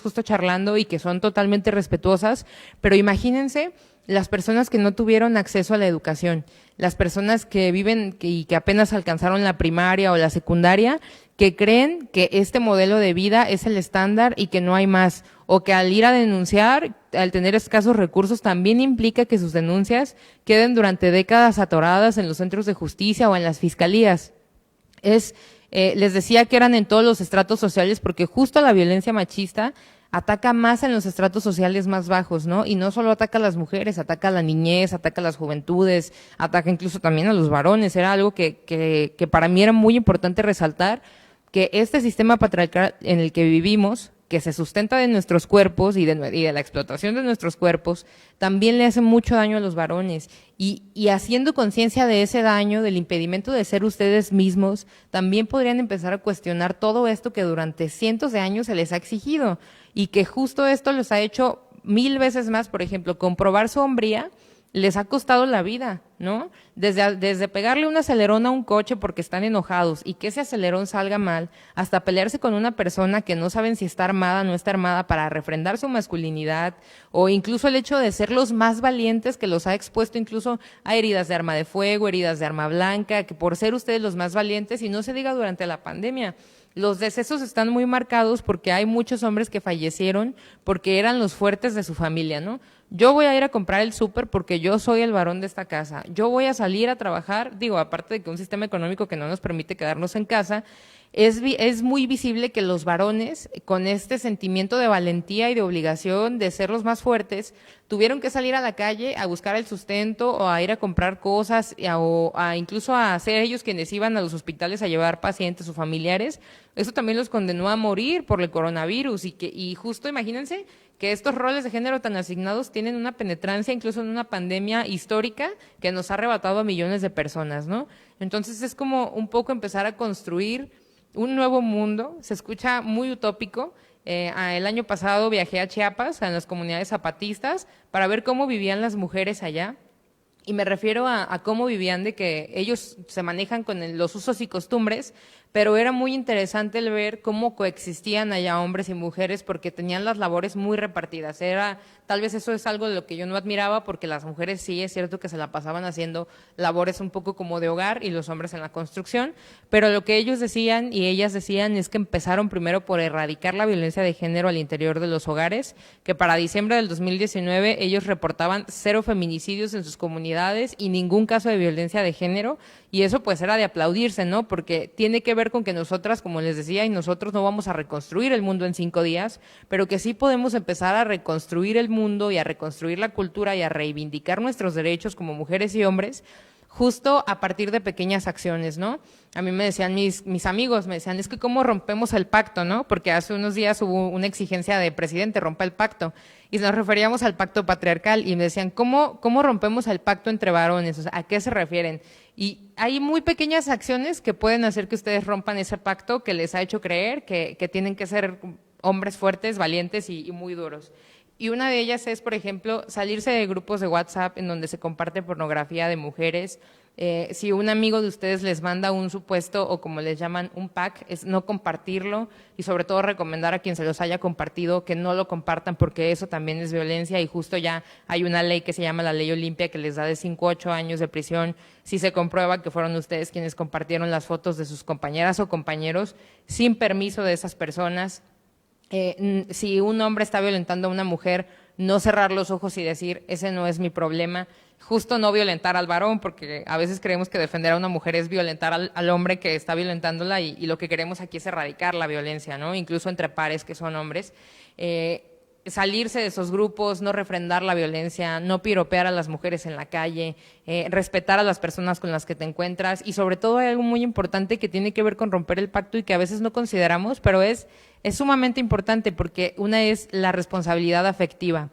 justo charlando y que son totalmente respetuosas, pero imagínense las personas que no tuvieron acceso a la educación, las personas que viven y que apenas alcanzaron la primaria o la secundaria, que creen que este modelo de vida es el estándar y que no hay más, o que al ir a denunciar, al tener escasos recursos, también implica que sus denuncias queden durante décadas atoradas en los centros de justicia o en las fiscalías. Les decía que eran en todos los estratos sociales porque justo la violencia machista ataca más en los estratos sociales más bajos, ¿no? Y no solo ataca a las mujeres, ataca a la niñez, ataca a las juventudes, ataca incluso también a los varones. Era algo que para mí era muy importante resaltar, que este sistema patriarcal en el que vivimos, que se sustenta de nuestros cuerpos y de la explotación de nuestros cuerpos, también le hace mucho daño a los varones. Y haciendo conciencia de ese daño, del impedimento de ser ustedes mismos, también podrían empezar a cuestionar todo esto que durante cientos de años se les ha exigido y que justo esto los ha hecho 1000 veces más. Por ejemplo, comprobar su hombría les ha costado la vida, ¿no? Desde pegarle un acelerón a un coche porque están enojados y que ese acelerón salga mal, hasta pelearse con una persona que no saben si está armada o no está armada para refrendar su masculinidad, o incluso el hecho de ser los más valientes que los ha expuesto incluso a heridas de arma de fuego, heridas de arma blanca, que por ser ustedes los más valientes, y no se diga durante la pandemia. Los decesos están muy marcados porque hay muchos hombres que fallecieron porque eran los fuertes de su familia, ¿no? Yo voy a ir a comprar el súper porque yo soy el varón de esta casa. Yo voy a salir a trabajar, digo, aparte de que un sistema económico que no nos permite quedarnos en casa, es muy visible que los varones, con este sentimiento de valentía y de obligación de ser los más fuertes, tuvieron que salir a la calle a buscar el sustento o a ir a comprar cosas o incluso a ser ellos quienes iban a los hospitales a llevar pacientes o familiares. Eso también los condenó a morir por el coronavirus y justo imagínense que estos roles de género tan asignados tienen una penetrancia incluso en una pandemia histórica que nos ha arrebatado a millones de personas, ¿no? Entonces es como un poco empezar a construir un nuevo mundo. Se escucha muy utópico. El año pasado viajé a Chiapas, a las comunidades zapatistas, para ver cómo vivían las mujeres allá. Y me refiero a cómo vivían, de que ellos se manejan con los usos y costumbres, pero era muy interesante el ver cómo coexistían allá hombres y mujeres porque tenían las labores muy repartidas. Tal vez eso es algo de lo que yo no admiraba, porque las mujeres sí es cierto que se la pasaban haciendo labores un poco como de hogar y los hombres en la construcción, pero lo que ellos decían y ellas decían es que empezaron primero por erradicar la violencia de género al interior de los hogares, que para diciembre del 2019 ellos reportaban 0 feminicidios en sus comunidades y ningún caso de violencia de género, y eso pues era de aplaudirse, ¿no? Porque tiene que ver con que nosotras, como les decía, y nosotros no vamos a reconstruir el mundo en 5 días, pero que sí podemos empezar a reconstruir el mundo y a reconstruir la cultura y a reivindicar nuestros derechos como mujeres y hombres, justo a partir de pequeñas acciones, ¿no? A mí me decían mis amigos, me decían, es que cómo rompemos el pacto, ¿no? Porque hace unos días hubo una exigencia de presidente, rompa el pacto, y nos referíamos al pacto patriarcal, y me decían, ¿cómo rompemos el pacto entre varones? O sea, ¿a qué se refieren? Y hay muy pequeñas acciones que pueden hacer que ustedes rompan ese pacto que les ha hecho creer que tienen que ser hombres fuertes, valientes y muy duros. Y una de ellas es, por ejemplo, salirse de grupos de WhatsApp en donde se comparte pornografía de mujeres. Si un amigo de ustedes les manda un supuesto o como les llaman un pack, es no compartirlo y sobre todo recomendar a quien se los haya compartido que no lo compartan porque eso también es violencia y justo ya hay una ley que se llama la Ley Olimpia que les da de 5 a 8 años de prisión si se comprueba que fueron ustedes quienes compartieron las fotos de sus compañeras o compañeros sin permiso de esas personas. Si un hombre está violentando a una mujer, no cerrar los ojos y decir, ese no es mi problema, justo no violentar al varón, porque a veces creemos que defender a una mujer es violentar al hombre que está violentándola y lo que queremos aquí es erradicar la violencia, ¿no? Incluso entre pares que son hombres. Salirse de esos grupos, no refrendar la violencia, no piropear a las mujeres en la calle, respetar a las personas con las que te encuentras y sobre todo hay algo muy importante que tiene que ver con romper el pacto y que a veces no consideramos, pero es sumamente importante porque una es la responsabilidad afectiva.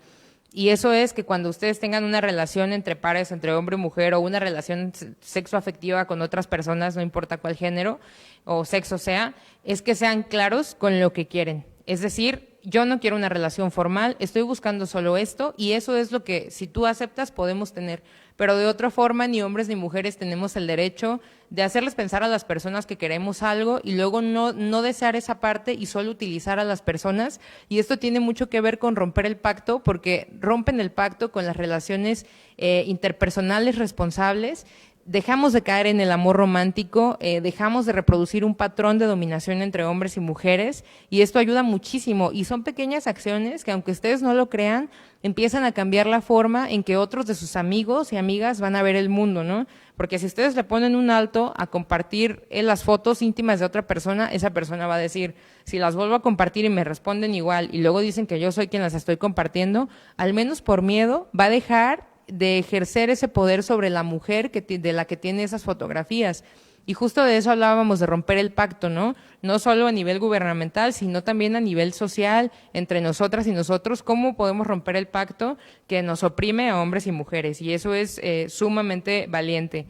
Y eso es que cuando ustedes tengan una relación entre pares, entre hombre y mujer, o una relación sexoafectiva con otras personas, no importa cuál género o sexo sea, es que sean claros con lo que quieren. Es decir, yo no quiero una relación formal, estoy buscando solo esto y eso es lo que, si tú aceptas, podemos tener. Pero de otra forma, ni hombres ni mujeres tenemos el derecho de hacerles pensar a las personas que queremos algo y luego no desear esa parte y solo utilizar a las personas. Y esto tiene mucho que ver con romper el pacto, porque rompen el pacto con las relaciones interpersonales responsables. Dejamos de caer en el amor romántico, dejamos de reproducir un patrón de dominación entre hombres y mujeres y esto ayuda muchísimo y son pequeñas acciones que aunque ustedes no lo crean, empiezan a cambiar la forma en que otros de sus amigos y amigas van a ver el mundo, ¿no? Porque si ustedes le ponen un alto a compartir las fotos íntimas de otra persona, esa persona va a decir, si las vuelvo a compartir y me responden igual y luego dicen que yo soy quien las estoy compartiendo, al menos por miedo va a dejar de ejercer ese poder sobre la mujer de la que tiene esas fotografías. Y justo de eso hablábamos, de romper el pacto, ¿no? No solo a nivel gubernamental, sino también a nivel social, entre nosotras y nosotros, cómo podemos romper el pacto que nos oprime a hombres y mujeres. Y eso es sumamente valiente.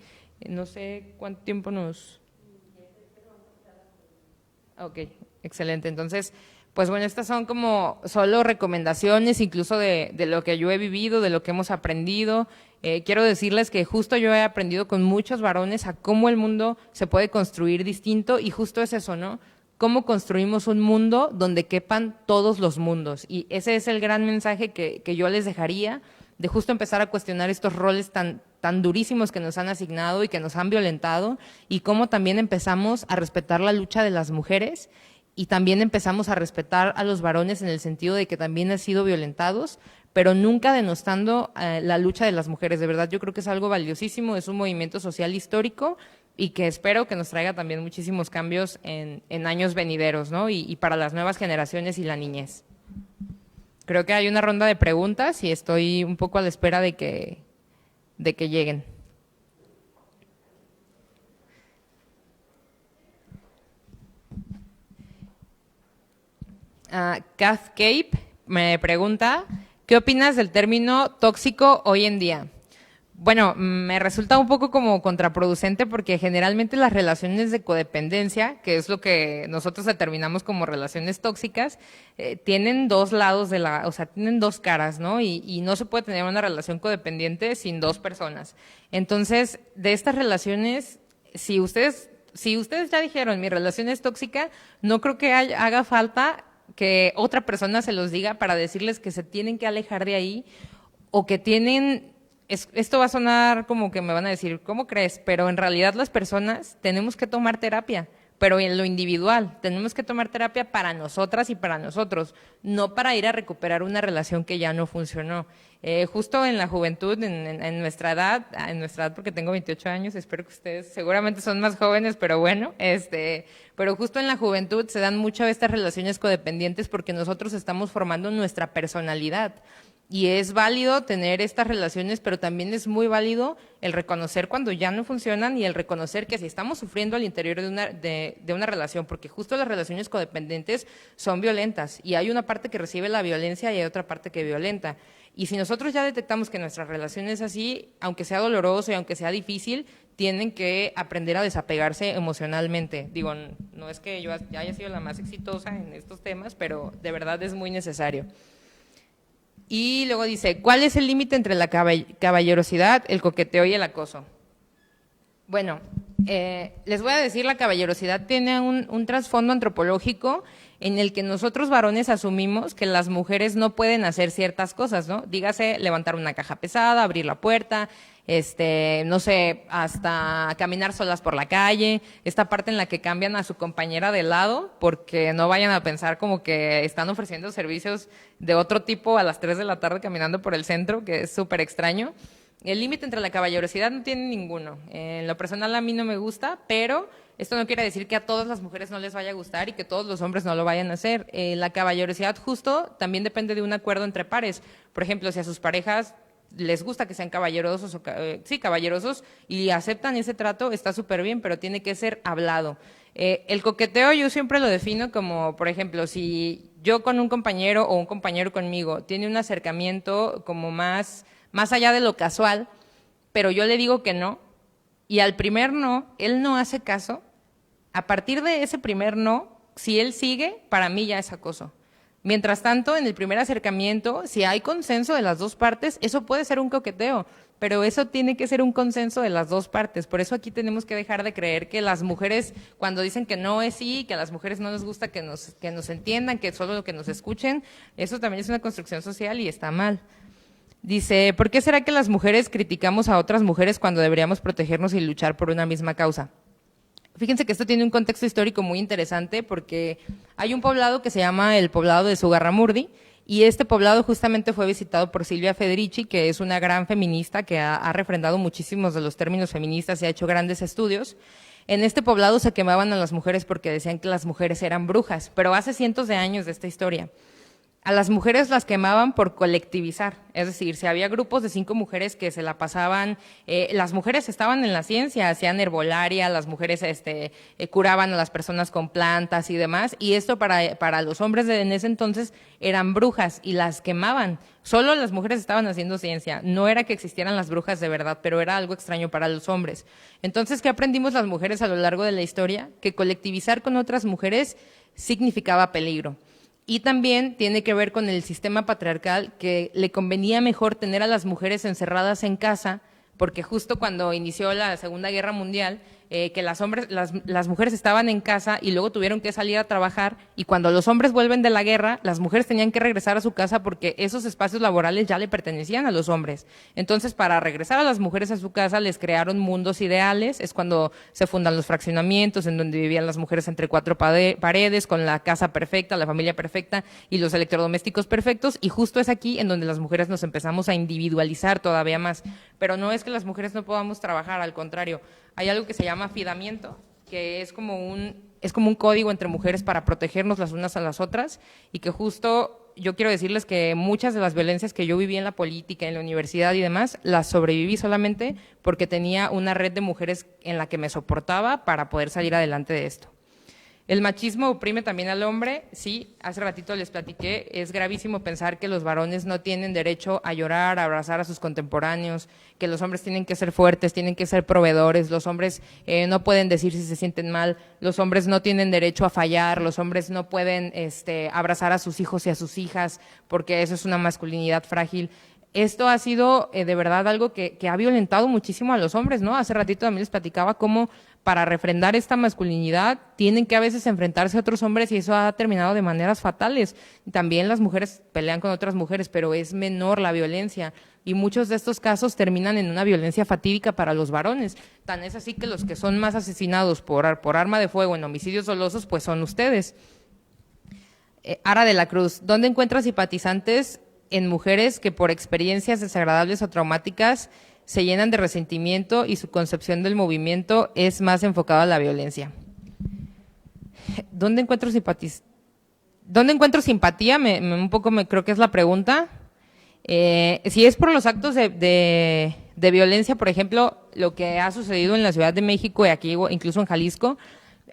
No sé cuánto tiempo nos... Ok, excelente. Entonces, pues bueno, estas son como solo recomendaciones, incluso de lo que yo he vivido, de lo que hemos aprendido. Quiero decirles que justo yo he aprendido con muchos varones a cómo el mundo se puede construir distinto y justo es eso, ¿no? Cómo construimos un mundo donde quepan todos los mundos. Y ese es el gran mensaje que yo les dejaría, de justo empezar a cuestionar estos roles tan durísimos que nos han asignado y que nos han violentado y cómo también empezamos a respetar la lucha de las mujeres y también empezamos a respetar a los varones en el sentido de que también han sido violentados, pero nunca denostando la lucha de las mujeres. De verdad, yo creo que es algo valiosísimo, es un movimiento social histórico y que espero que nos traiga también muchísimos cambios en años venideros, ¿no? Y para las nuevas generaciones y la niñez. Creo que hay una ronda de preguntas y estoy un poco a la espera de que lleguen. Kath Cape me pregunta, ¿qué opinas del término tóxico hoy en día? Bueno, me resulta un poco como contraproducente porque generalmente las relaciones de codependencia, que es lo que nosotros determinamos como relaciones tóxicas, tienen dos lados o sea, tienen dos caras, ¿no? Y no se puede tener una relación codependiente sin dos personas. Entonces, de estas relaciones, si ustedes ya dijeron mi relación es tóxica, no creo que haga falta que otra persona se los diga para decirles que se tienen que alejar de ahí o que esto va a sonar como que me van a decir, ¿cómo crees? Pero en realidad las personas tenemos que tomar terapia pero en lo individual. Tenemos que tomar terapia para nosotras y para nosotros, no para ir a recuperar una relación que ya no funcionó. Justo en la juventud, en nuestra edad porque tengo 28 años, espero que ustedes seguramente son más jóvenes, pero bueno, pero justo en la juventud se dan muchas de estas relaciones codependientes porque nosotros estamos formando nuestra personalidad. Y es válido tener estas relaciones, pero también es muy válido el reconocer cuando ya no funcionan y el reconocer que si estamos sufriendo al interior de una relación, porque justo las relaciones codependientes son violentas y hay una parte que recibe la violencia y hay otra parte que violenta. Y si nosotros ya detectamos que nuestra relación es así, aunque sea doloroso y aunque sea difícil, tienen que aprender a desapegarse emocionalmente. Digo, no es que yo haya sido la más exitosa en estos temas, pero de verdad es muy necesario. Y luego dice, ¿cuál es el límite entre la caballerosidad, el coqueteo y el acoso? Bueno, les voy a decir, la caballerosidad tiene un trasfondo antropológico en el que nosotros varones asumimos que las mujeres no pueden hacer ciertas cosas, ¿no? Dígase, levantar una caja pesada, abrir la puerta, no sé, hasta caminar solas por la calle, esta parte en la que cambian a su compañera de lado porque no vayan a pensar como que están ofreciendo servicios de otro tipo a las 3 de la tarde caminando por el centro, que es súper extraño. El límite entre la caballerosidad no tiene ninguno. En lo personal a mí no me gusta, pero esto no quiere decir que a todas las mujeres no les vaya a gustar y que todos los hombres no lo vayan a hacer. La caballerosidad justo también depende de un acuerdo entre pares. Por ejemplo, si a sus parejas les gusta que sean caballerosos, caballerosos y aceptan ese trato, está súper bien, pero tiene que ser hablado. El coqueteo yo siempre lo defino como, por ejemplo, si yo con un compañero o un compañero conmigo tiene un acercamiento como más allá de lo casual, pero yo le digo que no, y al primer no, él no hace caso, a partir de ese primer no, si él sigue, para mí ya es acoso. Mientras tanto, en el primer acercamiento, si hay consenso de las dos partes, eso puede ser un coqueteo, pero eso tiene que ser un consenso de las dos partes. Por eso aquí tenemos que dejar de creer que las mujeres, cuando dicen que no es sí, que a las mujeres no les gusta que nos entiendan, que solo que nos escuchen, eso también es una construcción social y está mal. Dice, ¿por qué será que las mujeres criticamos a otras mujeres cuando deberíamos protegernos y luchar por una misma causa? Fíjense que esto tiene un contexto histórico muy interesante porque hay un poblado que se llama el poblado de Zugarramurdi y este poblado justamente fue visitado por Silvia Federici, que es una gran feminista que ha refrendado muchísimos de los términos feministas y ha hecho grandes estudios. En este poblado se quemaban a las mujeres porque decían que las mujeres eran brujas, pero hace cientos de años de esta historia. A las mujeres las quemaban por colectivizar, es decir, si había grupos de 5 mujeres que se la pasaban, las mujeres estaban en la ciencia, hacían herbolaria, las mujeres curaban a las personas con plantas y demás, y esto para los hombres en ese entonces eran brujas y las quemaban. Solo las mujeres estaban haciendo ciencia, no era que existieran las brujas de verdad, pero era algo extraño para los hombres. Entonces, ¿qué aprendimos las mujeres a lo largo de la historia? Que colectivizar con otras mujeres significaba peligro. Y también tiene que ver con el sistema patriarcal que le convenía mejor tener a las mujeres encerradas en casa, porque justo cuando inició la Segunda Guerra Mundial, que las mujeres estaban en casa y luego tuvieron que salir a trabajar, y cuando los hombres vuelven de la guerra, las mujeres tenían que regresar a su casa porque esos espacios laborales ya le pertenecían a los hombres. Entonces, para regresar a las mujeres a su casa, les crearon mundos ideales, es cuando se fundan los fraccionamientos, en donde vivían las mujeres entre 4 paredes, con la casa perfecta, la familia perfecta y los electrodomésticos perfectos, y justo es aquí en donde las mujeres nos empezamos a individualizar todavía más. Pero no es que las mujeres no podamos trabajar, al contrario, hay algo que se llama afidamiento, que es como un código entre mujeres para protegernos las unas a las otras, y que justo yo quiero decirles que muchas de las violencias que yo viví en la política, en la universidad y demás, las sobreviví solamente porque tenía una red de mujeres en la que me soportaba para poder salir adelante de esto. El machismo oprime también al hombre, sí, hace ratito les platiqué, es gravísimo pensar que los varones no tienen derecho a llorar, a abrazar a sus contemporáneos, que los hombres tienen que ser fuertes, tienen que ser proveedores, los hombres no pueden decir si se sienten mal, los hombres no tienen derecho a fallar, los hombres no pueden abrazar a sus hijos y a sus hijas, porque eso es una masculinidad frágil. Esto ha sido de verdad algo que ha violentado muchísimo a los hombres, ¿no? Hace ratito también les platicaba cómo para refrendar esta masculinidad, tienen que a veces enfrentarse a otros hombres y eso ha terminado de maneras fatales. También las mujeres pelean con otras mujeres, pero es menor la violencia. Y muchos de estos casos terminan en una violencia fatídica para los varones. Tan es así que los que son más asesinados por arma de fuego en homicidios dolosos, pues son ustedes. Ara de la Cruz, ¿dónde encuentras simpatizantes en mujeres que por experiencias desagradables o traumáticas se llenan de resentimiento y su concepción del movimiento es más enfocada a la violencia? ¿Dónde encuentro simpatía? Creo que es la pregunta. Si es por los actos de violencia, por ejemplo, lo que ha sucedido en la Ciudad de México y aquí incluso en Jalisco,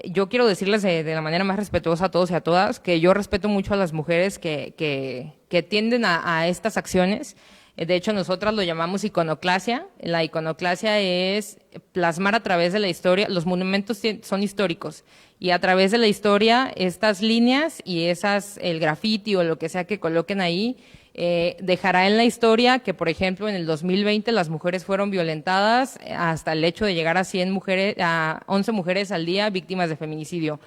yo quiero decirles de la manera más respetuosa a todos y a todas que yo respeto mucho a las mujeres que tienden a estas acciones. De hecho, nosotras lo llamamos iconoclasia. La iconoclasia es plasmar a través de la historia, los monumentos son históricos, y a través de la historia, estas líneas y el grafiti o lo que sea que coloquen ahí, dejará en la historia que, por ejemplo, en el 2020 las mujeres fueron violentadas hasta el hecho de llegar a 11 mujeres al día víctimas de feminicidio.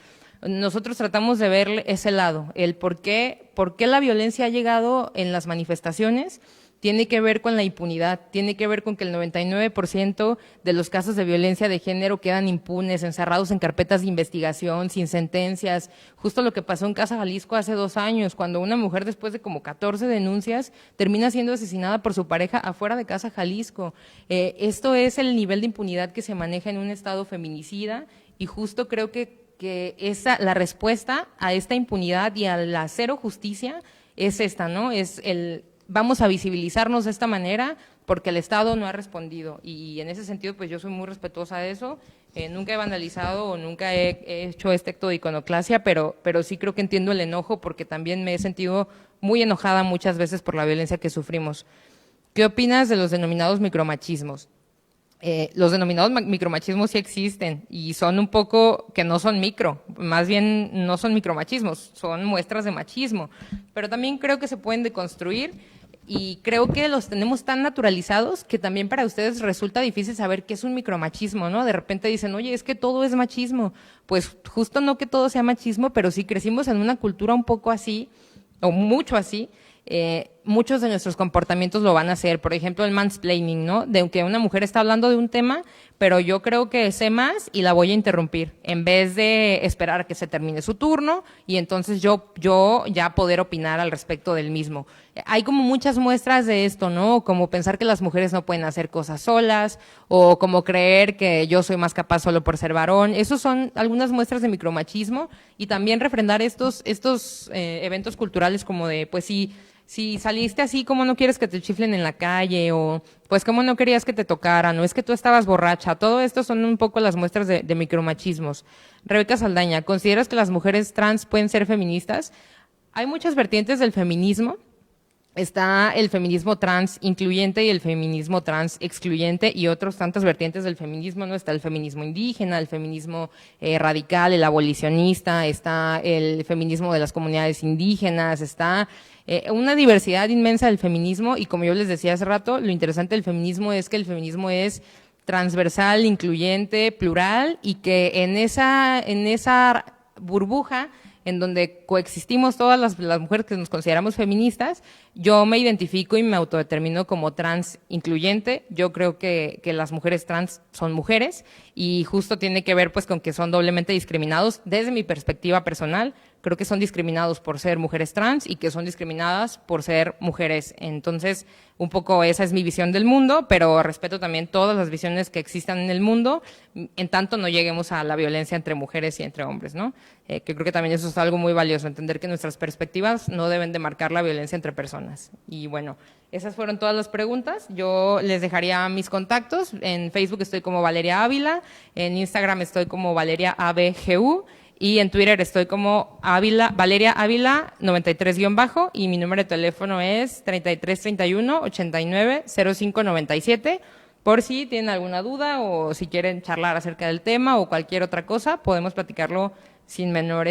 Nosotros tratamos de ver ese lado, el por qué la violencia ha llegado en las manifestaciones. Tiene que ver con la impunidad, tiene que ver con que el 99% de los casos de violencia de género quedan impunes, encerrados en carpetas de investigación, sin sentencias. Justo lo que pasó en Casa Jalisco hace 2 años, cuando una mujer después de como 14 denuncias termina siendo asesinada por su pareja afuera de Casa Jalisco. Esto es el nivel de impunidad que se maneja en un estado feminicida y justo creo que la respuesta a esta impunidad y a la cero justicia es esta, ¿no? Vamos a visibilizarnos de esta manera porque el Estado no ha respondido y en ese sentido pues yo soy muy respetuosa de eso. Nunca he vandalizado o nunca he hecho este acto de iconoclasia, pero sí creo que entiendo el enojo porque también me he sentido muy enojada muchas veces por la violencia que sufrimos. ¿Qué opinas de los denominados micromachismos? Los denominados micromachismos sí existen y son un poco que no son más bien no son micromachismos, son muestras de machismo, pero también creo que se pueden deconstruir y creo que los tenemos tan naturalizados que también para ustedes resulta difícil saber qué es un micromachismo, ¿no? De repente dicen, oye, es que todo es machismo. Pues justo no que todo sea machismo, pero sí crecimos en una cultura un poco así, o mucho así. Muchos de nuestros comportamientos lo van a hacer, por ejemplo el mansplaining, ¿no? De que una mujer está hablando de un tema, pero yo creo que sé más y la voy a interrumpir, en vez de esperar a que se termine su turno y entonces yo ya poder opinar al respecto del mismo. Hay como muchas muestras de esto, ¿no? Como pensar que las mujeres no pueden hacer cosas solas, o como creer que yo soy más capaz solo por ser varón. Esos son algunas muestras de micromachismo y también refrendar estos eventos culturales como de, pues si saliste así, ¿cómo no quieres que te chiflen en la calle? O, pues, ¿cómo no querías que te tocaran? O es que tú estabas borracha. Todo esto son un poco las muestras de micromachismos. Rebeca Saldaña, ¿consideras que las mujeres trans pueden ser feministas? Hay muchas vertientes del feminismo. Está el feminismo trans incluyente y el feminismo trans excluyente y otras tantas vertientes del feminismo, ¿no? Está el feminismo indígena, el feminismo radical, el abolicionista, está el feminismo de las comunidades indígenas, está una diversidad inmensa del feminismo y como yo les decía hace rato, lo interesante del feminismo es que el feminismo es transversal, incluyente, plural y que en esa burbuja en donde coexistimos todas las mujeres que nos consideramos feministas, yo me identifico y me autodetermino como trans incluyente. Yo creo que las mujeres trans son mujeres y justo tiene que ver pues con que son doblemente discriminados. Desde mi perspectiva personal, creo que son discriminados por ser mujeres trans y que son discriminadas por ser mujeres. Entonces, un poco esa es mi visión del mundo, pero respeto también todas las visiones que existan en el mundo, en tanto no lleguemos a la violencia entre mujeres y entre hombres, ¿no? Que creo que también eso es algo muy valioso, entender que nuestras perspectivas no deben de marcar la violencia entre personas. Y bueno, esas fueron todas las preguntas. Yo les dejaría mis contactos. En Facebook estoy como Valeria Ávila, en Instagram estoy como Valeria ABGU, y en Twitter estoy como Valeria Ávila 93_ y mi número de teléfono es 3331 89 05 97. Por si tienen alguna duda o si quieren charlar acerca del tema o cualquier otra cosa, podemos platicarlo sin menor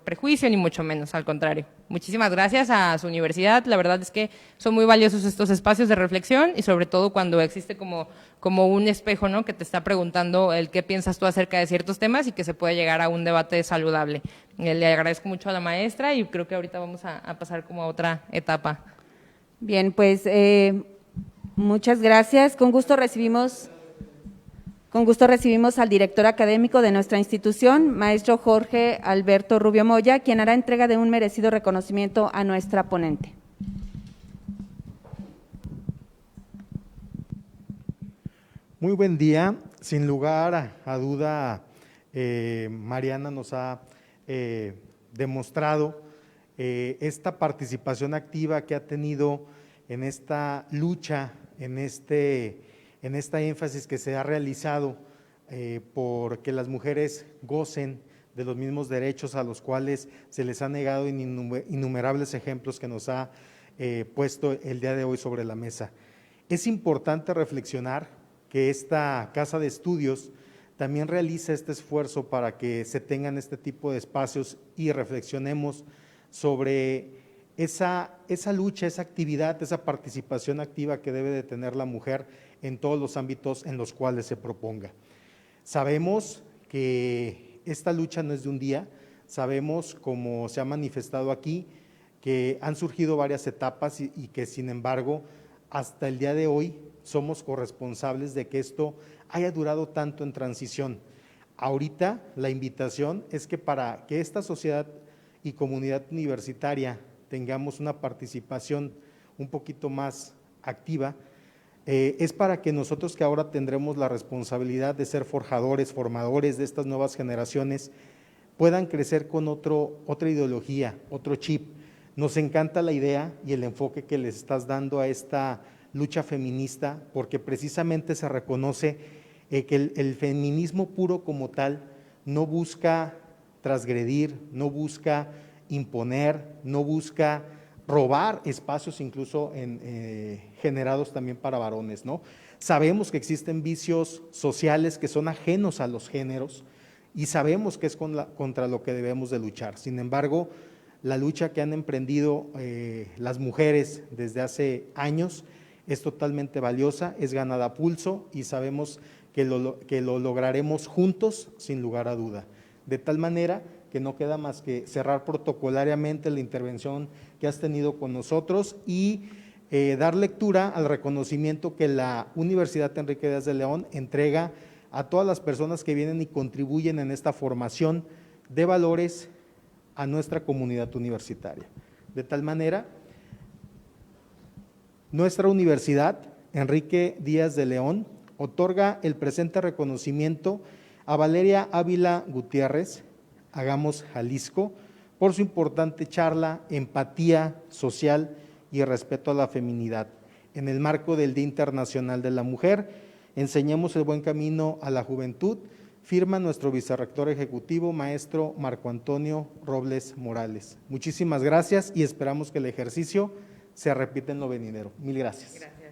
prejuicio, ni mucho menos, al contrario. Muchísimas gracias a su universidad. La verdad es que son muy valiosos estos espacios de reflexión y sobre todo cuando existe como un espejo, ¿no?, que te está preguntando el qué piensas tú acerca de ciertos temas y que se puede llegar a un debate saludable. Le agradezco mucho a la maestra y creo que ahorita vamos a pasar como a otra etapa. Bien, pues muchas gracias. Con gusto recibimos al director académico de nuestra institución, maestro Jorge Alberto Rubio Moya, quien hará entrega de un merecido reconocimiento a nuestra ponente. Muy buen día. Sin lugar a duda, Mariana nos ha demostrado esta participación activa que ha tenido en esta lucha, en esta énfasis que se ha realizado por que las mujeres gocen de los mismos derechos a los cuales se les ha negado en innumerables ejemplos que nos ha puesto el día de hoy sobre la mesa. Es importante reflexionar que esta casa de estudios también realiza este esfuerzo para que se tengan este tipo de espacios y reflexionemos sobre esa lucha, esa actividad, esa participación activa que debe de tener la mujer en todos los ámbitos en los cuales se proponga. Sabemos que esta lucha no es de un día, sabemos, como se ha manifestado aquí, que han surgido varias etapas y que sin embargo hasta el día de hoy somos corresponsables de que esto haya durado tanto en transición. Ahorita la invitación es que para que esta sociedad y comunidad universitaria tengamos una participación un poquito más activa, es para que nosotros que ahora tendremos la responsabilidad de ser forjadores, formadores de estas nuevas generaciones, puedan crecer con otra ideología, otro chip. Nos encanta la idea y el enfoque que les estás dando a esta lucha feminista, porque precisamente se reconoce que el feminismo puro como tal no busca transgredir, no busca imponer, no busca robar espacios incluso generados también para varones, ¿no? Sabemos que existen vicios sociales que son ajenos a los géneros y sabemos que es contra lo que debemos de luchar. Sin embargo, la lucha que han emprendido las mujeres desde hace años es totalmente valiosa, es ganada a pulso y sabemos que lo lograremos juntos sin lugar a duda. De tal manera que no queda más que cerrar protocolariamente la intervención que has tenido con nosotros y dar lectura al reconocimiento que la Universidad Enrique Díaz de León entrega a todas las personas que vienen y contribuyen en esta formación de valores a nuestra comunidad universitaria. De tal manera, nuestra Universidad Enrique Díaz de León otorga el presente reconocimiento a Valeria Ávila Gutiérrez, Hagamos Jalisco, por su importante charla, empatía social y respeto a la feminidad. En el marco del Día Internacional de la Mujer, enseñemos el buen camino a la juventud, firma nuestro vicerrector ejecutivo, maestro Marco Antonio Robles Morales. Muchísimas gracias y esperamos que el ejercicio se repita en lo venidero. Mil gracias. Gracias.